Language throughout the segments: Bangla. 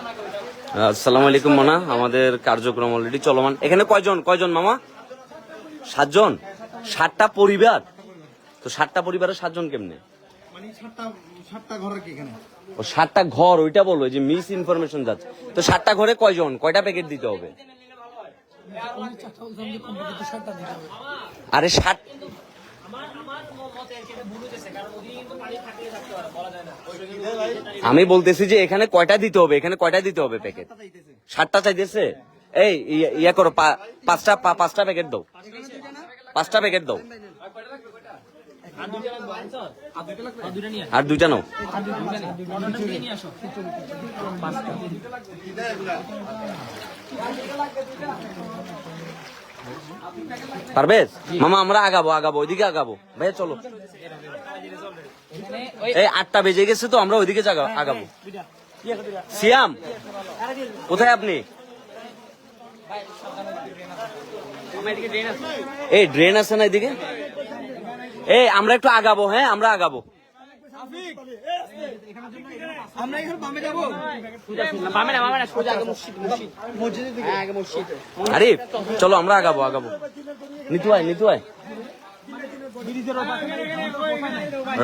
আসসালামু আলাইকুম মানা, আমাদের কার্যক্রম অলরেডি চলমান। এখানে কয়জন মামা? 7 জন। 7টা পরিবার? তো 7টা পরিবারে 7 জন কেমনে? মানে 7টা ঘর কি এখানে? ও 7টা ঘর, ওইটা বলো, যে মিস ইনফরমেশন যাচ্ছে। তো 7টা ঘরে কয়জন, কয়টা প্যাকেট দিতে হবে? আরে 7 আমি বলতেছি যে এখানে কয়টা দিতে হবে, এখানে কয়টা দিতে হবে প্যাকেট? 7টা চাইতেছে। এই ইয়া করো, 5টা প্যাকেট দাও, 5টা প্যাকেট দাও। আর 2টা নাও। পারবেশ মামা, আমরা আগাবো, ওইদিকে আগাবো। ভাইয়া চলো। এই 8টা বেজে গেছে, তো আমরা ওইদিকে আগাবো। সিয়াম, কোথায় আপনি? এই ড্রেন আছে না এদিকে? এই আমরা একটু আগাবো, হ্যাঁ আমরা আগাবো। আরে চলো আমরা আগাবো। নিতু আয়।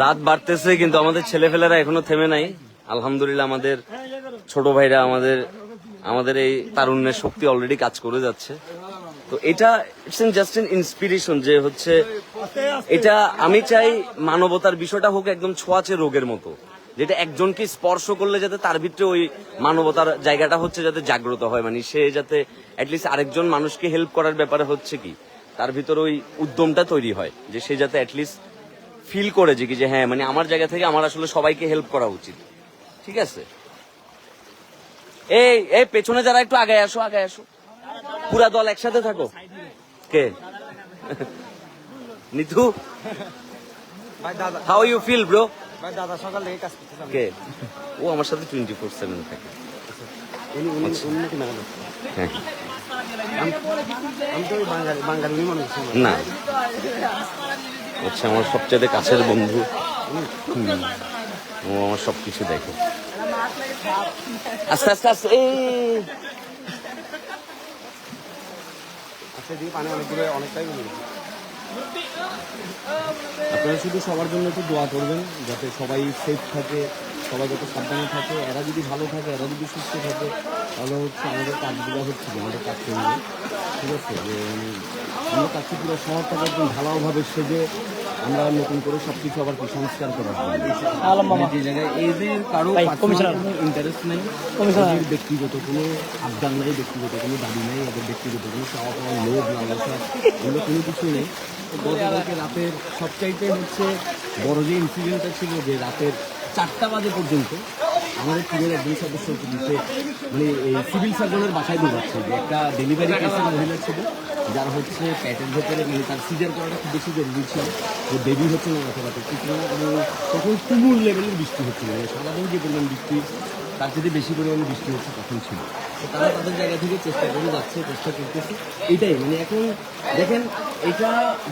রাত বাড়তেছে কিন্তু আমাদের ছেলেফেলেরা এখনো থেমে নাই। আলহামদুলিল্লাহ আমাদের ছোট ভাইরা আমাদের এই তারুণ্যের শক্তি অলরেডি কাজ করে যাচ্ছে। তো এটা ইটস জাস্ট এন ইন্সপিরেশন, যে হচ্ছে এটা আমি চাই মানবতার বিষয়টা হোক একদম ছোঁয়াচে রোগের মতো, যেটা একজনকে স্পর্শ করলে যাতে তার ভিতরে ওই মানবতার জায়গাটা হচ্ছে যাতে জাগ্রত হয়, মানে সে যাতে অ্যাটলিস্ট আরেকজন মানুষকে হেল্প করার ব্যাপারে হচ্ছে কি তার ভিতরে ওই উদ্যমটা তৈরি হয়, যে সে যাতে অ্যাটলিস্ট ফিল করে যে হ্যাঁ মানে আমার জায়গা থেকে আমার আসলে সবাইকে হেল্প করা উচিত। ঠিক আছে, এই পেছনে যারা একটু আগে আসো, পুরা দল একসাথে থাকো। কে? Nitu, how you feel bro? দাদা সকাল থেকে কাজ করতেছে। কে? ও আমার সাথে 24/7 থাকে। হ্যাঁ, আমি তো বাঙালি মানুষ না, হচ্ছে আমার সবচেয়ে কাছের বন্ধু। ও আমার সবকিছু দেখে। আস্তে পানি অনেকটাই আপনারা শুধু সবার জন্য একটু দোয়া করবেন, যাতে সবাই সেফ থাকে, সবাই যাতে সাবধানে থাকে। এরা যদি ভালো থাকে, এরা যদি সুস্থ থাকে, তাহলে হচ্ছে আমাদের কাজগুলো হচ্ছে আমাদের কাজ করবে। ঠিক আছে, যে আমরা কাছে পুরো শহরটাকে একদম ঢালাওভাবে সেজে আমরা নতুন করে সব কিছু আবার সংস্কার করার জন্য যে জায়গায় এদের কারো ইন্টারেস্ট নেই, এদের ব্যক্তিগত কোনো আবদার নেই, ব্যক্তিগত কোনো দাবি নেই, এদের ব্যক্তিগত কোনো চাওয়া পাওয়া, লোভ লালসা এগুলো কোনো কিছু নেই। গতকালকে রাতের সবচাইতে হচ্ছে বড় যে ইনসিডেন্টটা ছিল, যে রাতের 4টা বাজে পর্যন্ত আমাদের টিমের একজন সদস্য দিতে মানে এই সিভিল সার্জনের বাসায় ঢোকাচ্ছে, যে একটা ডেলিভারি কেসের মহিলা ছিল যার হচ্ছে প্যাটের ভেতরে মানে তার সিজার করাটা খুব বেশি জরুরি ছিল, যে বেবি হচ্ছে না রাতে কিছু না। এবং তখন তুমুল লেভেলের বৃষ্টি হচ্ছিল, মানে সারাদিন যে পরিমাণ বৃষ্টি তার যদি বেশি পরিমাণে বৃষ্টি হচ্ছে তখন ছিল। তো তারা তাদের জায়গা থেকে চেষ্টা করতেছে। এটাই মানে এখন দেখেন, এটা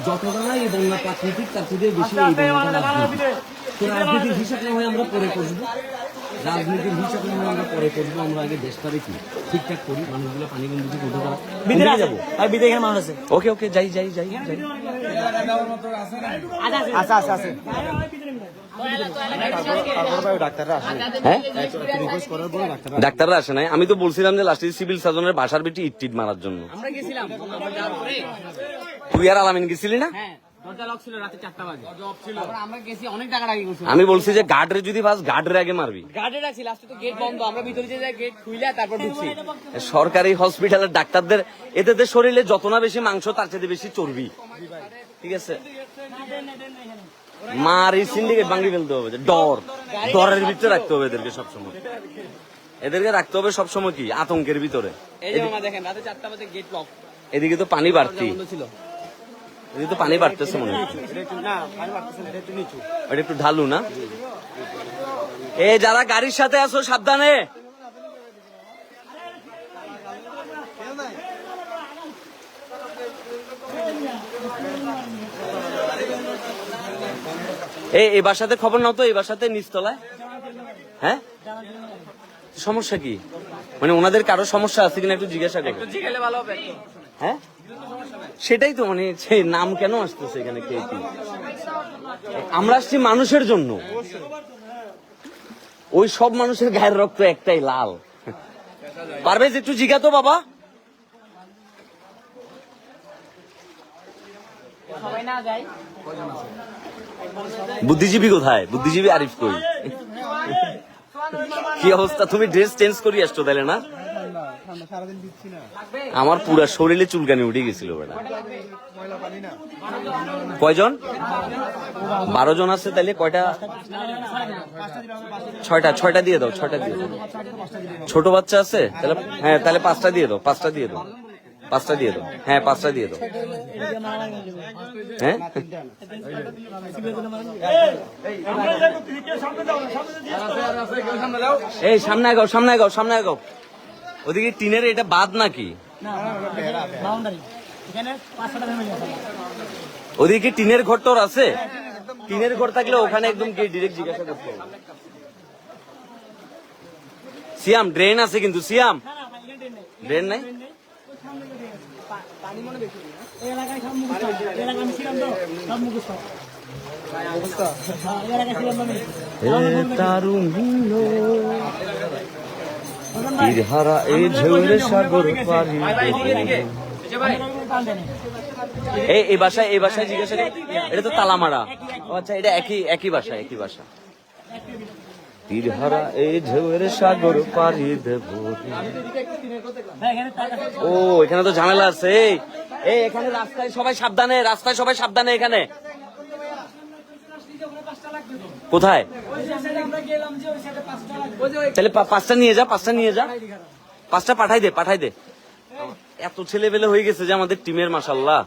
যতটা না এই বন্যা প্রাকৃতিক, তার থেকে বেশি এই বন্যাটা রাজনীতি। তো রাজনীতির হিসাব না হয় আমরা পরে করবো, আমরা আগে দেশটা দেখি ঠিকঠাক করি, মানুষগুলো পানি বন্ধু উঠে যাবো। যাবো বিদে এখানে মানুষ আছে। ওকে যাই। ডাক্তাররা আসে নাই। আমি তো বলছিলাম যে লাস্টে সিভিল সার্জনের বাসার বেটি ইট মারার জন্য তুই আর আলামিন গেছিলি না? আমি বলছি যে গার্ডরে যদি গার্ডরে আগে মারবি। সরকারি হসপিটালের ডাক্তারদের এদের শরীরে যত না বেশি মাংস তার চেয়ে বেশি চর্বি। ঠিক আছে, মার এই সিন্ডিকেট ভাঙি ফেলতে হবে। ডরের ভিতরে রাখতে হবে এদেরকে সবসময়, রাখতে হবে সবসময় কি আতঙ্কের ভিতরে। এদিকে তো পানি বাড়তি, এদিকে তো পানি বাড়তেছে মনে হচ্ছে। এটা একটু ঢালু না? যারা গাড়ির সাথে আছো সাবধানে। এই বাসাতে খবর নাও তো, এই বাসাতে নিচতলায়। হ্যাঁ, সমস্যা কি? মানে ওনাদের কারো সমস্যা আছে কিনা একটু জিজ্ঞাসা করো। হ্যাঁ সেটাই তো, মানে সেই নাম কেন আসতেছে এখানে কে কি? আমরা আসছি মানুষের জন্য, ওই সব মানুষের গায়ের রক্ত একটাই লাল। পারভেজ একটু জিজ্ঞাতো বাবা। বুদ্ধিজীবী কোথায়? বুদ্ধিজীবী আরিফ কই? কি অবস্থা? তুমি ড্রেস চেঞ্জ করি আসছো তাহলে না? সারাদিন দিচ্ছি না। আমার পুরা শরীরে চুলকানি উঠে গেছিল বেটা। কয়জন? 12 জন আছে তাইলে কয়টা? 6টা দিয়ে দাও, 6টা দিয়ে দাও। ছোট বাচ্চা আছে তাহলে? হ্যাঁ তাহলে 5টা দিয়ে দাও, 5টা দিয়ে দাও, 5টা দিয়ে দাও। হ্যাঁ 5টা দিয়ে দাও। হ্যাঁ এই সামনে আগাও, সামনে আগাও, সামনে আগাও। ওদিকে টিনের এটা বাদ নাকি? ওদিকে টিনের ঘর তোর আছে? টিনের ঘর থাকলে ওখানে একদম ডিরেক্ট জিজ্ঞাসা করতে হবে। সিয়াম ড্রেন আছে কিন্তু, সিয়াম ড্রেন নাই? তীরহারা এই ঝেউরের সাগর পাড়ি। এই বাসায়, এই বাসায় জিজ্ঞাসা করি, এটা তো তালামারা। আচ্ছা এটা একই বাসা, একই বাসা। তীরহারা এই ঝেউরের সাগর পাড়ি দেব। ও এখানে তো ঝামেলা আছে। এই এখানে রাস্তায় সবাই সাবধানে, রাস্তায় সবাই সাবধানে। এখানে কোথায়? তাহলে 5টা নিয়ে যা, 5টা নিয়ে যা, 5টা পাঠাই দে, পাঠাই দে। এত ছেলেবেলে হয়ে গেছে যে আমাদের টিমের, মাশাআল্লাহ।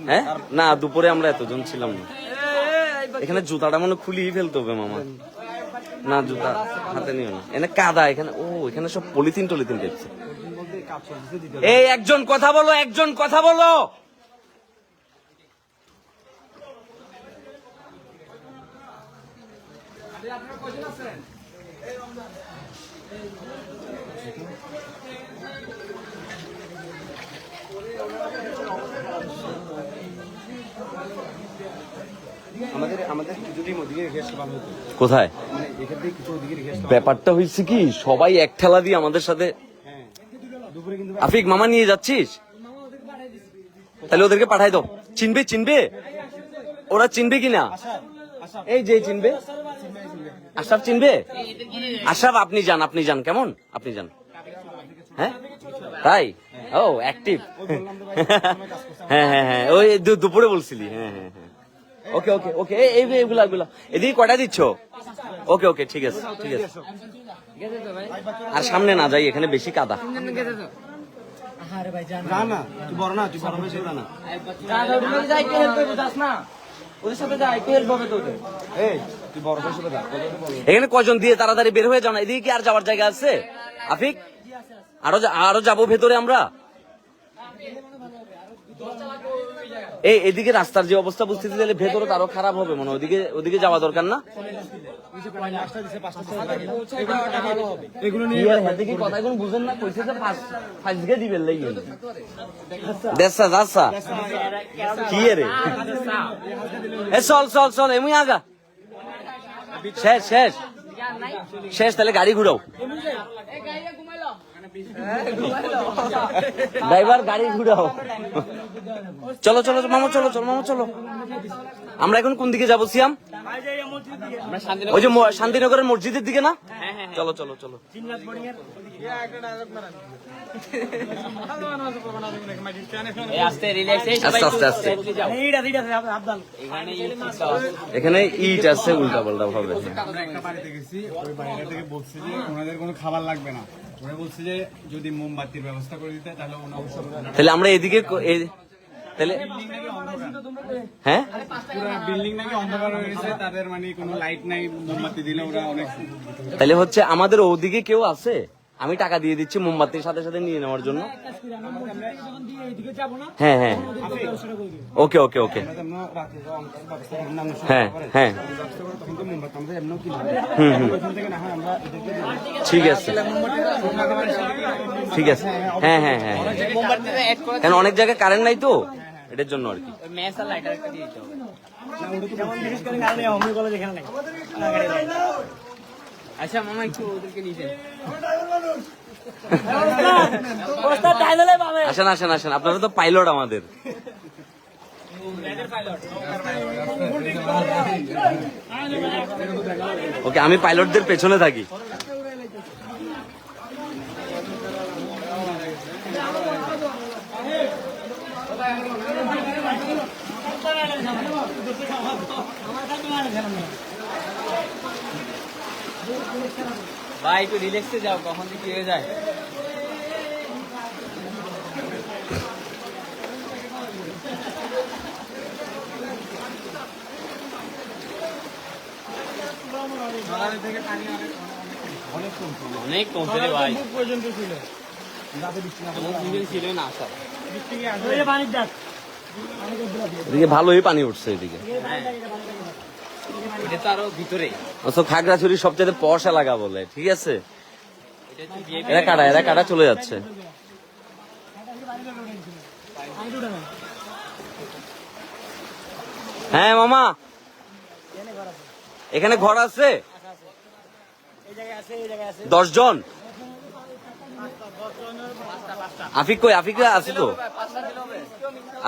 হ্যাঁ না দুপুরে আমরা এতজন ছিলাম না। এখানে জুতাটা মনে খুলিয়ে ফেলতে হবে মামা। না জুতা হাতে নিও না, এখানে কাদা। এখানে ও এখানে সব পলিথিন টলিথিন দেখছে। এই একজন কথা বলো, একজন কথা বলো। আমাদের যদি ওদিকে রেখে আসতে ভালো হতো। কোথায়? মানে এখান থেকে কিছু ওদিকে রেখে আসতে। ব্যাপারটা হয়েছে কি, সবাই এক ঠেলা দিয়ে আমাদের সাথে। দুপুরে কিন্তু আফিক মামা নিয়ে যাচ্ছিস? তাহলে ওদেরকে পাঠাই দাও। চিনবে, চিনবে ওরা, চিনবে কিনা? এই যে চিনবে, আশরাফ চিনবে। আশরাফ আপনি যান, আপনি যান, কেমন আপনি যান। হ্যাঁ তাই? ও অ্যাক্টিভ। হ্যাঁ হ্যাঁ হ্যাঁ ওই দুপুরে বলছিলি। হ্যাঁ হ্যাঁ হ্যাঁ ওকে ওকে ওকে। এইগুলা এগুলা এদিকে কয়টা দিচ্ছ? ওকে ওকে ঠিক আছে, ঠিক আছে। আর সামনে না যাই, এখানে বেশি কাদা। না না তুই বড় না, তুই বড় বেশি না। এই তুই বড় বেশি না। এখানে কজন দিয়ে তাড়াতাড়ি বের হয়ে যাও না। এদিকে কি আর যাওয়ার জায়গা আছে আফিক? আরো যাবো ভেতরে আমরা। এই এদিকে রাস্তার যে অবস্থা বুঝতেছি, তাহলে ভেতরে তো আরো খারাপ হবে মনে হয়। ওদিকে যাওয়া দরকার না? কথা এখন বুঝেন না, কইছে যে 5 দিবেন লাগি দেশা যাচ্ছা কি রে। চল চল চল এমনি আগা। শেষ শেষ শেষ, তাহলে গাড়ি ঘুরাও। ড্রাইভার গাড়ি ঘুরাও। চলো চলো মামা, চলো চলো মামা, চলো। আমরা এখন কোন দিকে যাবো সিয়াম? ওই যে শান্তিনগরের মসজিদের দিকে না? চলো চলো চলো। আস্তে আস্তে। এখানে ইট আছে উল্টা পাল্টা ভাবে। আমরা একটা বাড়িতে গেছি, ওই বাড়িটা থেকে বলছি যে ওনাদের কোনো খাবার লাগবে না। ওরা বলছে যে যদি মোমবাতির ব্যবস্থা করে দিতে তাহলে তাহলে আমরা এদিকে তাহলে হ্যাঁ পুরো বিল্ডিং নাকি অন্ধকার হয়ে গেছে, তাদের মানে কোনো লাইট নাই, মোমবাতি দিলে ওরা অনেক। তাহলে হচ্ছে আমাদের ওদিকে কেউ আছে? আমি টাকা দিয়ে দিচ্ছি মোমবাতির সাথে সাথে নিয়ে নেওয়ার জন্য। হ্যাঁ হ্যাঁ ওকে ওকে ওকে হ্যাঁ হ্যাঁ ঠিক আছে ঠিক আছে হ্যাঁ হ্যাঁ হ্যাঁ কেন অনেক জায়গায় কারেন্ট নাই তো এটার জন্য আর কি। আচ্ছা মামা একটু ওদেরকে নিয়ে আসেন আসেন আসেন আপনারা তো পাইলট আমাদের। ওকে আমি পাইলটদের পেছনে থাকি। ভাই একটু রিল্যাক্সে যাও, কখন কি হয়ে যায়। অনেক কমছে রে ভাই, পর্যন্ত ছিল ছিল না আসার। এদিকে ভালোই পানি উঠছে এদিকে। এটা তো আরো ভিতরে, খাগড়াছড়ির সবচেয়ে পশ এলাকা বলে, ঠিক আছে। এরা কাটা চলে যাচ্ছে। হ্যাঁ মামা এখানে ঘর আছে 10 জন। আফিক কই? আফিক আছে তো।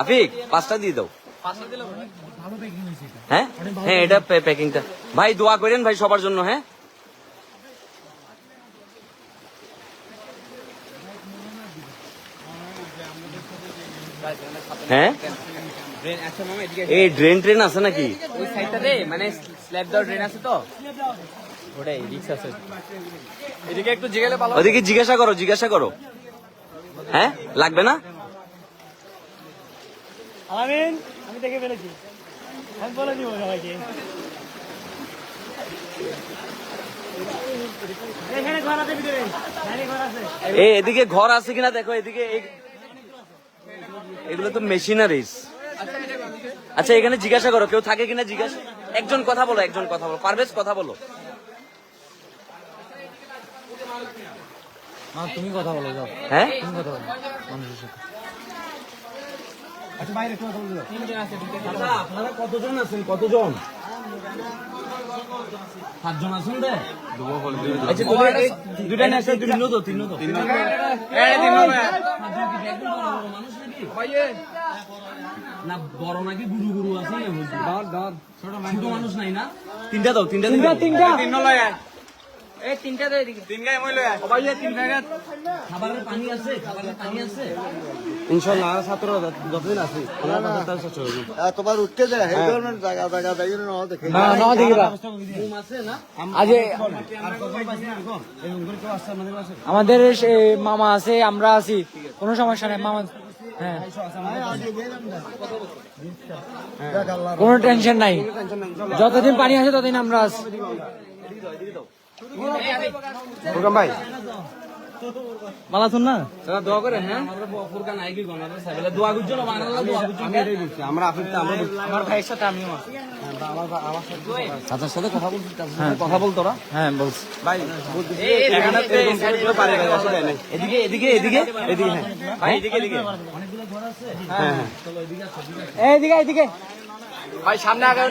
আফিক 5টা দিয়ে দাও। হ্যাঁ হ্যাঁ এটা প্যাকিংটা ভাই দোয়া করেন ভাই সবার জন্য। হ্যাঁ হ্যাঁ এই ড্রেন ট্রেন আছে নাকি? ওই সাইডটাতে মানে স্ল্যাব দেওয়া ড্রেন আছে তো, ওটাই রিক্স আছে। এদিকে একটু জিগেলে ভালো। ওদিকে জিজ্ঞাসা করো। হ্যাঁ লাগবে না? আমি দেখে ফেলেছি, আমি বলে দিব সবাইকে। এখানে ঘর আছে ভিতরে, ঘর আছে। এদিকে ঘর আছে কিনা দেখো। এদিকে এগুলো তো মেশিনারিজ। আচ্ছা এখানে জিজ্ঞাসা করো কেউ থাকে কিনা জিজ্ঞাসা। একজন কথা বলো পারভেজ কথা বলো। তুমি কথা বলো যাও। হ্যাঁ তুমি কথা বলো মানুষের সাথে। আচ্ছা বাইরে কথা বলতে দাও। আপনারা কতজন আছেন? কতজন? 7 জন আছেন রে। আচ্ছা দুইটা না আছে, তিন তো না বড় নাকি গুরু আছে ছোট মানুষ নাই না? তিনটা দাও। এই তিনটা তো এদিকে, খাবারের পানি আছে? ইনশাআল্লাহ ছাত্ররা যতদিন আছে তোমার উঠতে যায় এই ধরনের জায়গা দেখে না দেখিবা রুম আছে না? আজ আমাদের মামা আছে, আমরা আছি, কোনো সমস্যা নেই মামা। হ্যাঁ কোনো টেনশন নাই, যতদিন পানি আছে ততদিন আমরা আছি। ভাই মালা শুন না দোয়া করে। হ্যাঁ ফুরকান আইগি গনারে সাইবেলা দোয়া গুজল বানালা দোয়া গুজল। আমি এটাই বলছি, আমরা আফিকটা আমরা আমার ভাইয়ের সাথে আমিও আছি। চাচার সাথে কথা বলছি, কথা বল তোরা। হ্যাঁ বলছি ভাই এদিকে এদিকে ভাই সামনে আগে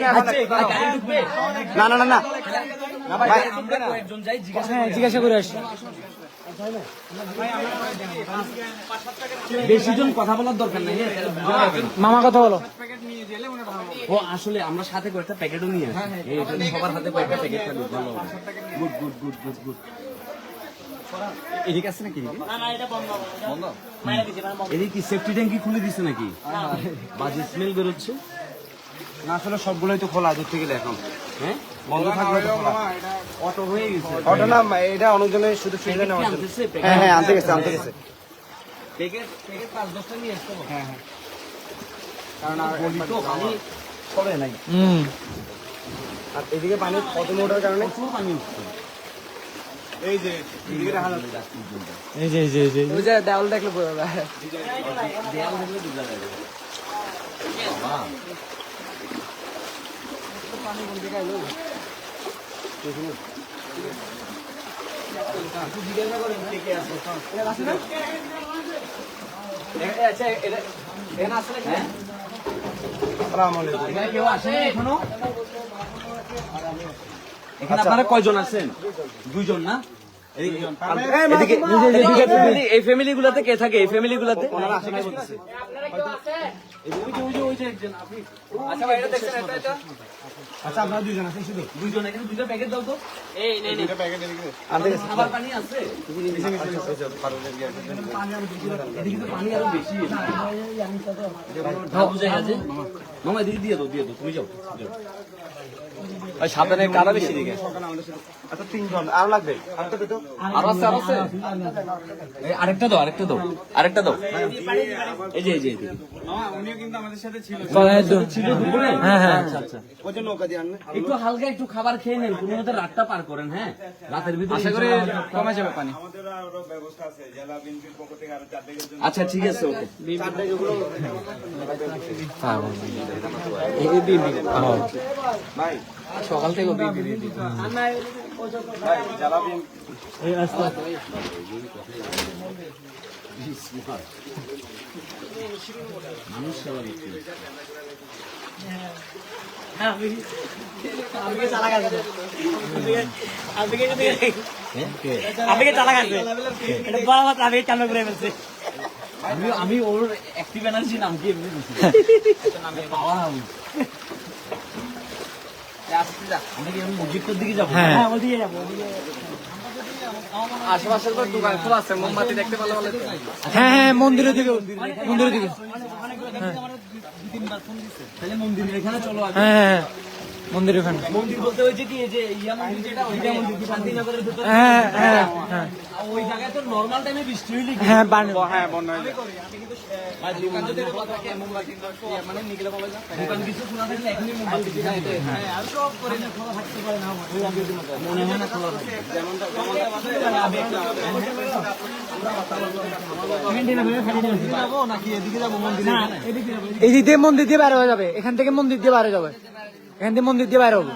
না না না না ভাই আমরা কয়েকজন যাই জিজ্ঞাসা করে আসি। বেশি জন কথা বলার দরকার নাই। মামা কথা বলো। ও আসলে আমরা সাথে কয়েকটা প্যাকেটও নিয়ে আসি। সবার হাতে কয়েকটা প্যাকেট থাকবে ভালো হবে। গুড। এদিকে আছে নাকি? এদিকে কি সেফটি ট্যাঙ্কি খুলে দিছে নাকি? বাজে স্মেল বেরোচ্ছে। না আসলে সবগুলোই তো খোলা দূর থেকে দেখো। হ্যাঁ বন্ধ থাকবে তো খোলা। অটো হয়ে গেছে। অটো না এটা অনেকজনের শুধু ফিল্ডে নেওয়া হচ্ছে। হ্যাঁ আনতে গেছে প্যাকেট 5-10টা নিয়ে আসতে হবে। হ্যাঁ কারণ আর তো পানি চলে নাই। আর এদিকে পানি কত মোটার কারণে প্রচুর পানি উঠছে। এই যে এদিকে হাত এই যে ওই যে দেওয়াল দেখলে বোঝা যায়। আচ্ছা এখানে আসলে এখানে কেউ আসেনি এখনো? এখানে আপনারা কয়জন আছেন? 2 জন না? এদিকে এই ফ্যামিলি গুলাতে কে থাকে? এই ফ্যামিলি গুলাতে আচ্ছা ভাই এটা দেখছেন এটা আচ্ছা আপনারা 2 জন আছেন শুধু 2 জন। এখানে 2টা প্যাকেট দাও তো। এই নেই নেই এটা প্যাকেট এদিকে খাবার পানি আছে? এদিকে তো পানি আরো বেশি। বুঝে গেছে মামা, এদিকে দিয়ে দাও তুমি যাও। সাবধানে, কারা বেশি দিকে? আচ্ছা 3 জন আর লাগবে আর তো তো আরো আছে। আরেকটা দাও। এই যে এদিকে। মামা উনিও কিন্তু আমাদের সাথে ছিল ছিল দুপুরে? হ্যাঁ। আচ্ছা। ওই যে নৌকা দিয়ে আনলে একটু হালকা একটু খাবার খেয়ে নেন, কোনো মতে রাতটা পার করেন। হ্যাঁ, রাতের ভিতরে আশা করি কমে যাবে পানি। আমাদের আরো ব্যবস্থা আছে জেলা বিএনপির পক্ষ থেকে আরো 4 টাকার জন্য আচ্ছা ঠিক আছে, ওকে। 4 টাকা গুলো ভাই সকাল থেকে ভাই জেলা বিএনপি আপনি চালাক আছে এটা বড় কথা, আমি চালু করে ফেলছি। আমি ওর অ্যাক্টিভ এনার্জি নাম কি এমনি দিছি। Power house. আমরা কি এখন মসজিদটার দিকে যাবো? হ্যাঁ ওদিকে যাবো, ওদিকে। আশেপাশের তো দোকান খোলা আছে, মোমবাতি দেখতে ভালো ভালো। হ্যাঁ মন্দিরের দিকে, মন্দিরের দিকে। তাহলে মন্দিরের এখানে চলো আগে। হ্যাঁ মন্দির ওখানে। মন্দির বলতে ওই যে কি, এই যে ইয়া মন্দির যেটা, ওইটা মন্দির কি শান্তিনগরের ভিতরে? হ্যাঁ ওই জায়গায় তো নর্মাল টাইমে বৃষ্টি হইলে কি? হ্যাঁ হ্যাঁ বন্যা হয়ে যায়। আর দোকান যদি খোলা থাকে, মোমবাতি মানে নিকলে পাওয়া যায়। দোকান কিছু খোলা থাকলে এখনই মোমবাতি দিতে হয়। হ্যাঁ, আর সব করে না, খোলা থাকতে পারে না। মনে হয় না খোলা থাকে। যাবো নাকি এদিকে যাবো মন্দিরে? এই দিক দিয়ে মন্দির দিয়ে বাইরে হয়ে যাবে, এখান থেকে মন্দির দিয়ে বাইরে যাবে, এখান থেকে মন্দির দিয়ে বাইরে হবে।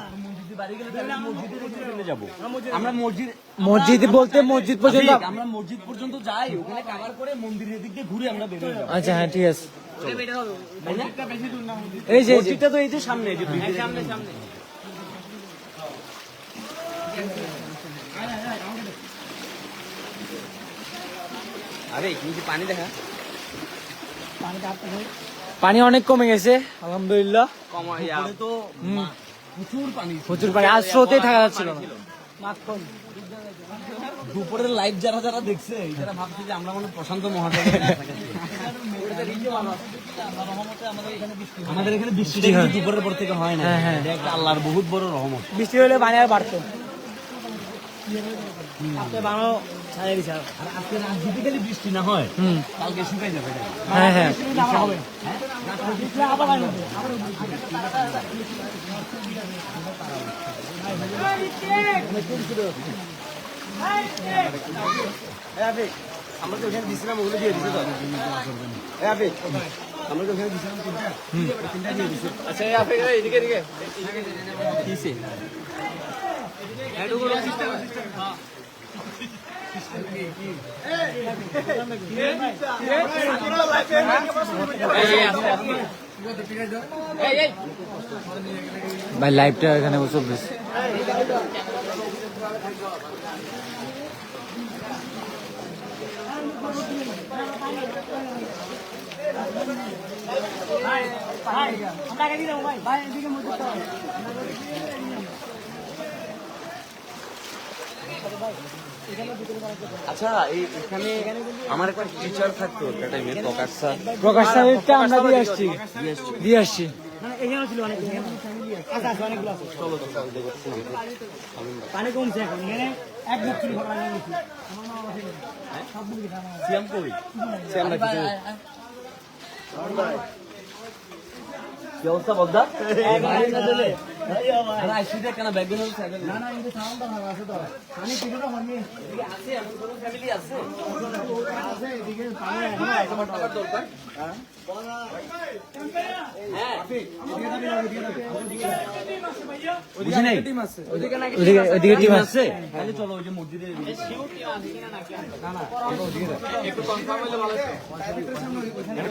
আমরা মসজিদ মসজিদ বলতে মসজিদ পর্যন্ত। আমরা মসজিদ পর্যন্ত যাই, ওখানে কাভার করে মন্দিরের দিক দিয়ে ঘুরে আমরা বের হয়ে যাবো। আচ্ছা হ্যাঁ ঠিক আছে। তাই না? এই যে মসজিদটা তো এই যে সামনে, এই যে সামনে সামনে আরে কি পানি দেখা পানি অনেক কমে গেছে আলহামদুলিল্লাহ। কমা উপরে তো প্রচুর পানি। প্রচুর পানি, আজ স্রোতে থাকা যাচ্ছিল না। দুপুরের লাইভ যারা যারা দেখছে, যারা ভাবছে যে আমরা মনে প্রশান্ত মহাসাগরে আমাদের এখানে বৃষ্টিটা কিন্তু দুপুরের পর থেকে হয় না। এটা একটা আল্লাহর বহুত বড় রহমত। বৃষ্টি হলে পানি আর বাড়তো। বানো ছাড়িয়ে দিছে। আর আজকে রাত যদি খালি বৃষ্টি না হয়, কালকে শুকাই যাবে এটা। হ্যাঁ আমরা তো ওখানে দিছিলাম, ওগুলো দিয়ে দিছে তো। আমরা তো ওখানে দিছিলাম 3টা দিয়ে দিছে। আচ্ছা এদিকে এদিকে কিসে ভাই লাইভটা এখানে চলতেছে। আচ্ছা, এখানে আমার একটা টিচার থাকতো একটা টাইমে, প্রকাশ স্যার। প্রকাশ স্যারটা আমরা দিয়ে আসছি। পানি কমছে এখন, এখানে এক বুক চুরি করা গেছে। সিয়াম কই? কি অবস্থা বদ্দা? আরে আইসিটা কেন ব্যাকগ্রাউন্ড হচ্ছে না না কিন্তু সাউন্ডটা ভালো আছে তো পানি পিছনে হয়নি আছে এমন কোনো ফ্যামিলি আছে আছে এদিকে পানি এখনো আছে টাকার দরকার হ্যাঁ বুঝি নাই ওইদিকে টিম আছে। তাহলে চলো ওই যে মসজিদের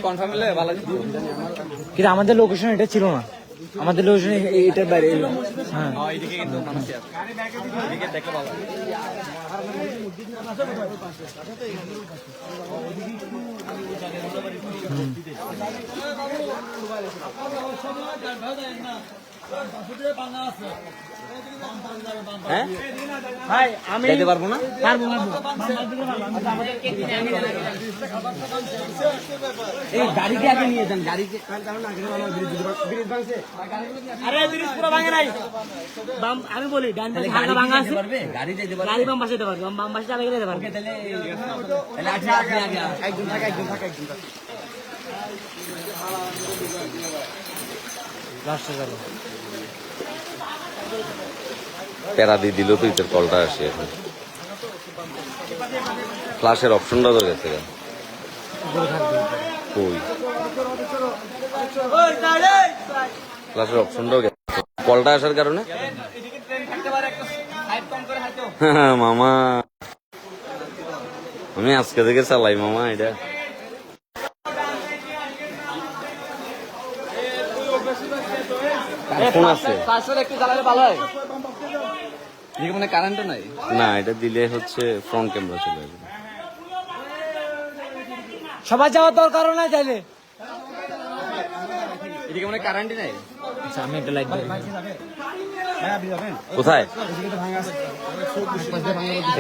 কনফার্ম হলে ভালো কিন্তু আমাদের লোকেশন এটা ছিল না, আমাদের লোকেশন এটার বাইরে। হ্যাঁ এইদিকে কিন্তু মানুষ আছে এদিকে দেখলে ভালো হ্যাঁ ভাই আমি যাইতে পারবো না পারবো না। এই গাড়িকে আগে নিয়ে যান গাড়িকে আরে ব্রিজ পুরো ভাঙে নাই, আমি বলি ডান পাশে হালকা ভাঙা আছে, পারবে গাড়ি যাইতে পারবে গাড়ি বাম পাশে যেতে পারবে, বাম পাশে চালিয়ে যেতে পারবে। তাহলে তাহলে আপনি আগে একজন থাকে লাস্টে গেল প্যারা দিয়ে দিল তো ইতের কলটা আসে এখন ফ্লাশের অপশনটা তো গেছে গা। কই ফ্লাশের অপশনটাও গেছে কলটা আসার কারণে। হ্যাঁ, মামা আমি আজকে থেকে চালাই মামা এটা ফোন আছে একটু জ্বালালে ভালো হয় এদিকে মানে কারেন্টও নাই না এটা দিলে হচ্ছে ফ্রন্ট ক্যামেরা চলে আসবে সবার যাওয়ার দরকার নাই চাইলে। এদিকে মানে কারেন্টই নাই আচ্ছা আমি একটা লাইট দিই। কোথায়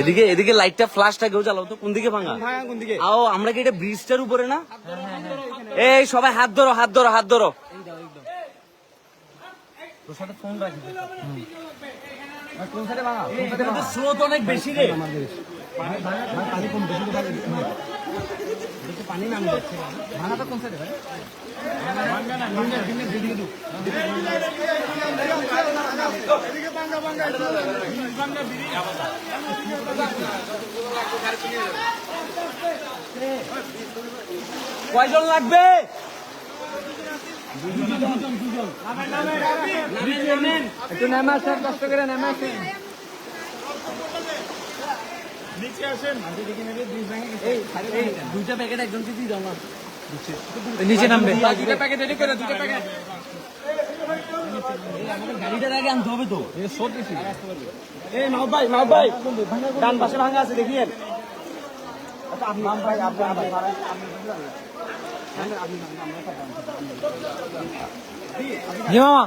এদিকে এদিকে লাইটটা ফ্ল্যাশটা কেউ চালাও তো কোন দিকে ভাঙা কোন দিকে আও আমরা কি এটা ব্রিজটার উপরে না এই সবাই হাত ধরো হাত ধরো হাত ধরো স্রোত অনেক বেশি রে কয়জন লাগবে একটু নেমে আসেন, কষ্ট করে নেমে আসেন। দুইটা প্যাকেট একজনকে দিয়ে দাও না নিচে নামবে। দুটো প্যাকেট রেডি করে দুটো প্যাকেট গাড়িটার আগে আনতে হবে তো এই মাও ভাই ডান পাশে ভাঙা আছে দেখিয়েন। জি মামা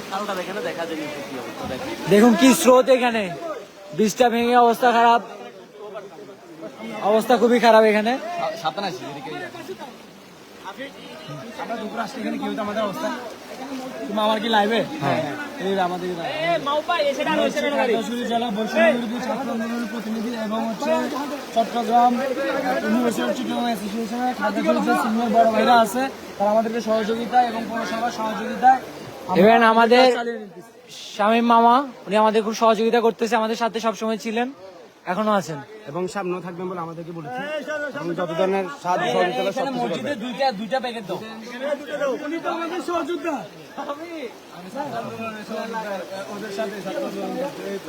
খালটা দেখে না দেখা যায় নিচে কি অবস্থা দেখে দেখুন কি স্রোত এখানে, বৃষ্টিটা ভেঙে অবস্থা খারাপ, অবস্থা খুবই খারাপ এখানে। সাবধান আছি এদিকে আমরা দুপুর আসলে এখানে কি হতো আমাদের অবস্থা তুমি আমার কি লাইভে এই আমাদের খাগড়াছড়ি জেলা বৈষম্যবিরোধী ছাত্র আন্দোলনের প্রতিনিধি এবং হচ্ছে চট্টগ্রাম ইউনিভার্সিটি চিটগাং অ্যাসোসিয়েশনের খাগড়াছড়ি যে সিনিয়র বড় ভাইরা আছে তারা আমাদেরকে সহযোগিতা এবং পৌরসভার সহযোগিতায় ইভেন আমাদের শামীম মামা উনি আমাদের খুব সহযোগিতা করতেছে, আমাদের সাথে সবসময় ছিলেন, এখনো আছেন এবং সামনেও থাকবেন বলে আমাদেরকে বলেছে এবং যত ধরনের সাহায্য সহযোগিতা সব কিছু মসজিদে দুইটা প্যাকেট দাও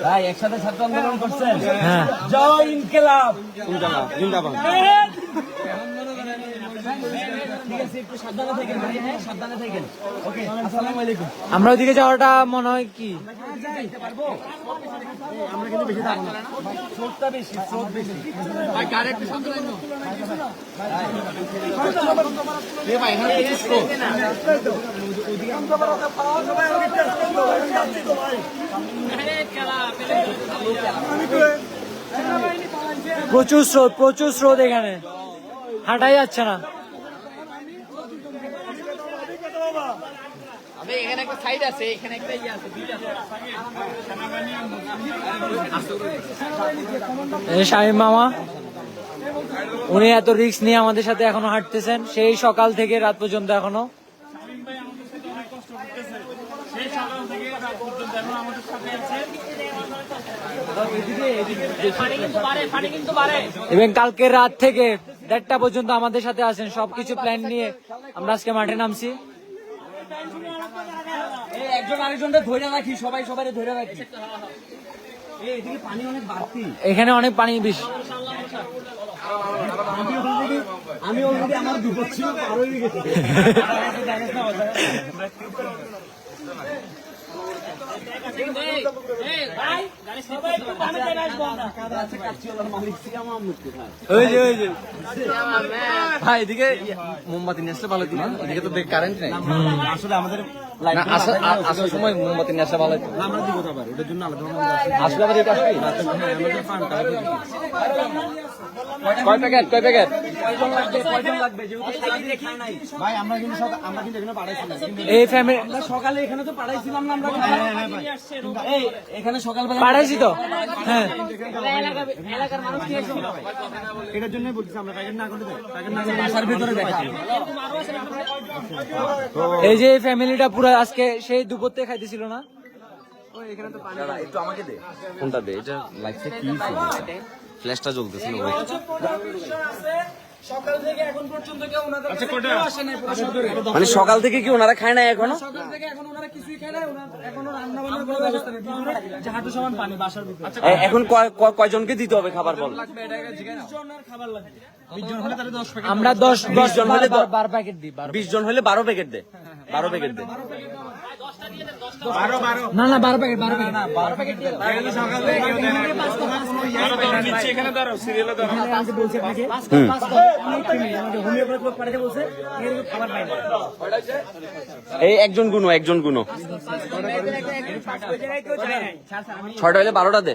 ভাই একসাথে ছাত্র আন্দোলন করছেন হ্যাঁ। জয় ইনকিলাব জিন্দাবাদ ঠিক আছে একটু সাবধানে থাকেন ভাই হ্যাঁ সাবধানে থাকেন ওকে আসসালামু আলাইকুম আমরা ওইদিকে যাওয়াটা মনে হয় কি আমরা কিন্তু বেশি থাকবো না স্রোতটা বেশি স্রোত বেশি ভাই গাড়ি একটু শান্ত লাইন ভাই এখানে কিছু স্রোত প্রচুর স্রোত এখানে, হাঁটাই যাচ্ছে না। আমি এখানে একটা সাইড আছে, এখানে একটা ইয়ে আছে, দুইটা আছে। শামীম মামা উনি এত রিস্ক নিয়ে আমাদের সাথে এখনো হাঁটতেছেন, সেই সকাল থেকে রাত পর্যন্ত এখনো। এবং কালকে রাত থেকে 1:30 পর্যন্ত আমাদের সাথে আছেন, সবকিছু প্ল্যান নিয়ে আমরা আজকে মাঠে নামছি। একজন আরেকজনকে ধরে রাখি, সবাই সবাই ধরে রাখি। এদিকে পানি অনেক বাড়তি, এখানে অনেক পানি বেশি। আমি অলরেডি আমার বিপদ ছিল পার হয়ে গেছে। ভাই এদিকে মোমবাতি নিয়ে আসলে ভালো হতো না, এদিকে তো কারেন্ট নেই। আসলে আমাদের আসার সময় মোমবাতি নিয়ে আসলে ভালো হতো। আমরা দিব তো আবার, ওটার জন্য আলাদা আসলে আবার এটা আসবে কয় প্যাকেট ভাই। আমরা কিন্তু এখানে পাঠাইছিলাম, এই ফ্যামিলি আমরা সকালে এখানে তো পাঠাইছিলাম না আমরা। এই এখানে সকালবেলা পাঠাইছি তো, হ্যাঁ। এটার জন্যই বলছি আমরা প্যাকেট না করে দেয়, প্যাকেট না করে বাসার ভিতরে দেখা। এই যে ফ্যামিলিটা পুরো আজকে সেই দুপুর থেকে খাইতেছিল না। একটু আমাকে দে। কোনটা দে? এটা লাইটটা কি ফ্ল্যাশটা জ্বলতেছিল ভাই। সকাল থেকে এখন পর্যন্ত কেউ ওনাদের কাছে কেউ আসে নাই পুরো শহরে। মানে সকাল থেকে কি ওনারা খায় না এখনো? সকাল থেকে এখন ওনারা কিছুই খায় না, এখনো রান্না বান্নার কোনো ব্যবস্থা নেই। ভিতরে যে হাঁটু সমান পানি বাসার ভিতরে। এখন কয়জনকে দিতে হবে খাবার বল? 20 জনের খাবার লাগবে। 20 জন হলে তাহলে 10 প্যাকেট। আমরা 10 জন হলে 12 প্যাকেট দিই। 20 জন হলে 12 প্যাকেট দে। 12 প্যাকেট দে। না 12 প্যাকেট 12 প্যাকেট। এই একজন গুনো 6টা হলে 12টা দে।